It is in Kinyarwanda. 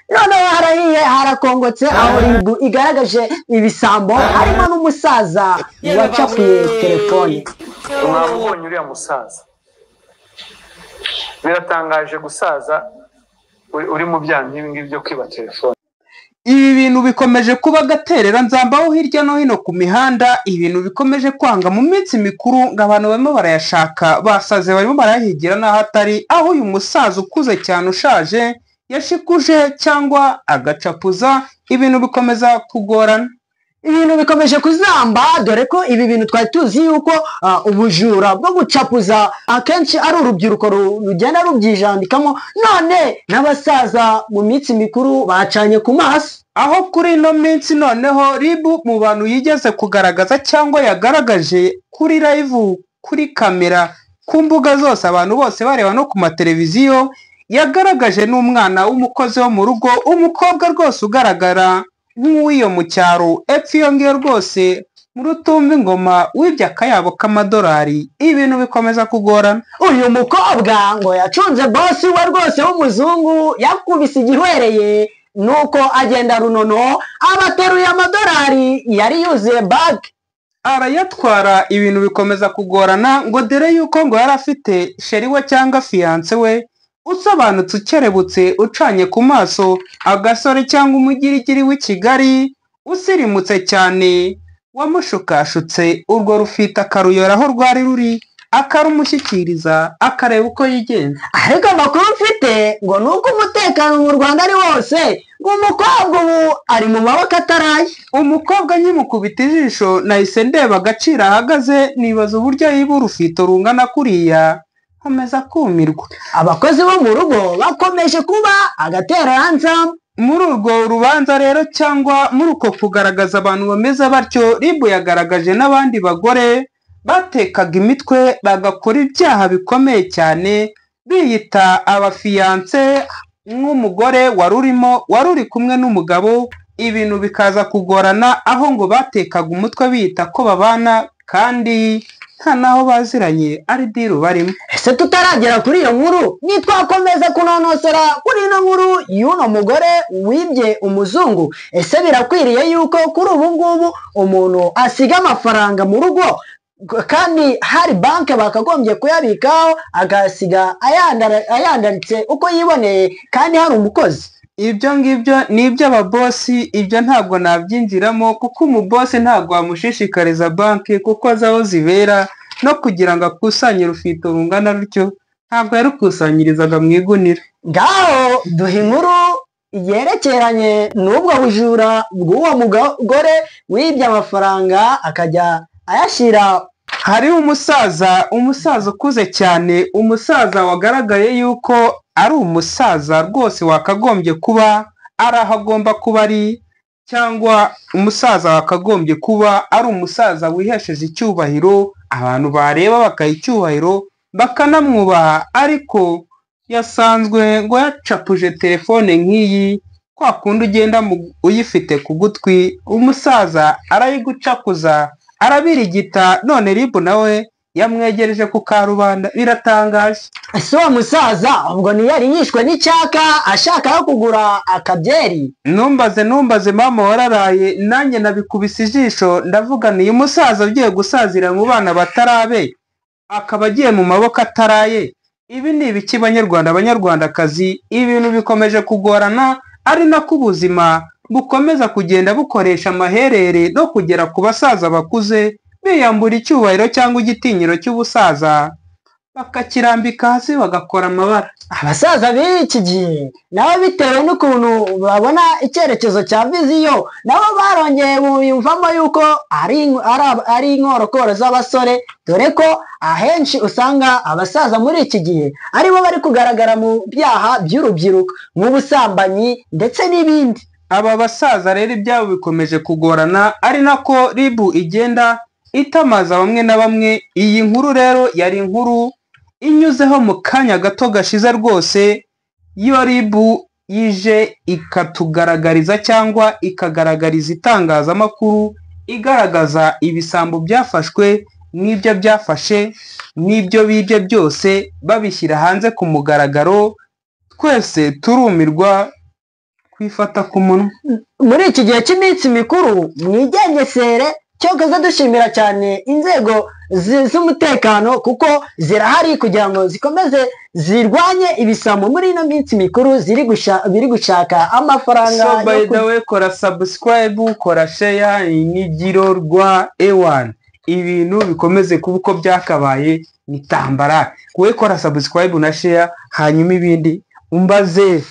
noneho harahiye harakongotse aho ribu igaragaje ibisambo harimo n'umusaza wacapuye telefone. mwamubonye uriya musaza biratangaje gusaza uri mu byaha nk'ibi ngibi byo kwiba telefone. Ibi bintu bikomeje kuba gaterera nzambaho hirya no hino ku mihanda, ibintu bikomeje kwanga mu minsi mikuru ngo abantu barimo barayashaka basaze barimo barahigira n'aho atari, aho uyu musaza ukuze cyane ushaje yashikuje cyangwa agacapuza. Ibintu bikomeza kugorana, ibintu bikomeje kuzamba, dore ko ibi bintu twari tuzi yuko ubujura bwo gucapuza akenshi ari urubyiruko rugenda rubyijandikamo, none n'abasaza mu minsi mikuru bacanye ku maso. aho kuri ino minsi noneho ribu mu bantu yigeze kugaragaza cyangwa yagaragaje kuri live kuri kamera ku mbuga zose abantu bose bareba no ku mateleviziyo, yagaragaje n'umwana w'umukozi wo mu rugo, umukobwa rwose ugaragara nk'uwiyo mu cyaro epfo iyo ngiyo rwose mu rutumva ingoma wibye akayabo k'amadolari. Ibintu bikomeza kugorana. Uyu mukobwa ngo yacunze bosi we rwose w'umuzungu, yakubise igihwereye nuko agenda runono abateruye amadolari yari yuzuye bag arayatwara. Ibintu bikomeza kugorana ngo dore yuko ngo yari afite sheri we cyangwa fiance we usobanutse ukerebutse ucanye ku maso, agasore cyangwa umugirigiri w'i Kigali usirimutse cyane wamushukashutse urwo rufite akaruyora aho rwari ruri akarumushyikiriza akareba uko yigenza. ariko amakuru mfite ngo nuko umutekano mu Rwanda ari wose, ngo umukobwa ubu ari mu maboko ataraye. Umukobwa nkimukubita ijisho nahise ndeba agaciro ahagaze, nibaza uburyo yiba urufito rungana kuriya nkomeza kumirwa. Abakozi bo mu rugo bakomeje kuba agatereranzamba muri urwo rubanza rero, cyangwa muri uko kugaragaza abantu bameze batyo, ribu yagaragaje n'abandi bagore batekaga imitwe bagakora ibyaha bikomeye cyane biyita abafiyanse nk'umugore wari uri kumwe n'umugabo. Ibintu bikaza kugorana aho ngo batekaga umutwe biyita ko babana kandi nta naho baziranye ari diru barimo. Ese tutaragera kuri iyo nkuru nitwakomeza kunonosora kuri ino nkuru y'uno mugore wibye umuzungu, ese birakwiriye yuko kuri ubu ngubu umuntu asiga amafaranga mu rugo kandi hari banki bakagombye kuyabikaho agasiga ayandaritse uko yiboneye kandi hari umukozi? Ibyo ngibyo ni iby'ababosi, ibyo ntabwo nabyinjiramo kuko umubosi ntabwo wamushishikariza banki kuko azi aho zibera, no kugira ngo akusanye urufito rungana rutyo ntabwo yarukusanyirizaga mu igunira. Ngaho duha inkuru yerekeranye n'ubwo bujura bw'uwo mugore wibye amafaranga akajya ayashyira. Hari umusaza ukuze cyane, umusaza wagaragaye yuko ari umusaza rwose wakagombye kuba ari aho agomba kuba ari, cyangwa umusaza wakagombye kuba ari umusaza wihesheje icyubahiro, abantu bareba bakaha icyubahiro bakanamwubaha, ariko yasanzwe ngo yacapuje telefone nk'iyi, kwa kundi ugenda uyifite ku gutwi, umusaza arayigucakuza arabirigita, none ribu nawe yamwegereje ku karubanda. Biratangaje. Ese uwo musaza ubwo ntiyari yishwe n'icyaka ashaka yo kugura akabyeri? Numbaze mama wararaye, nanjye nabikubise ijisho ndavuga ni uyu musaza ugiye gusazira mu bana batarabe akaba agiye mu maboko ataraye. Ibi ni ibiki banyarwandakazi? Ibintu bikomeje kugorana, ari nako ubuzima bukomeza kugenda bukoresha amaherere no kugera ku basaza bakuze biyambura icyubahiro cyangwa igitinyiro cy'ubusaza bakakirambika hasi bagakora amabara. Abasaza b'iki gihe nabo bitewe n'ukuntu babona icyerekezo cya viziyo, nabo barongeye biyumvamo yuko ari inkorokoro z'abasore, dore ko ahenshi usanga abasaza muri iki gihe aribo bari kugaragara mu byaha by'urubyiruko nk'ubusambanyi ndetse n'ibindi. Aba basaza rero ibyabo bikomeje kugorana, ari nako ribu igenda itamaza bamwe na bamwe. Iyi nkuru rero yari inkuru inyuzeho mu kanya gato gashize rwose, iyo ribu yije ikatugaragariza cyangwa ikagaragariza itangazamakuru igaragaza ibisambo byafashwe n'ibyo byafashe n'ibyo bibye byose babishyira hanze ku mugaragaro. twese turumirwa kwifata ku munwa. muri iki gihe cy'iminsi mikuru mwigengesere cyokoze dushimira cyane inzego z'umutekano kuko zirahari kugira ngo zikomeze zirwanye ibisambo muri ino minsi mikuru biri gushaka amafaranga. So by the way, kora subscribe, kora share, inigiro rwa A1 ibintu bikomeze kuba uko byakabaye nitambara. Kuwe kora subscribe na share, hanyuma ibindi umbaze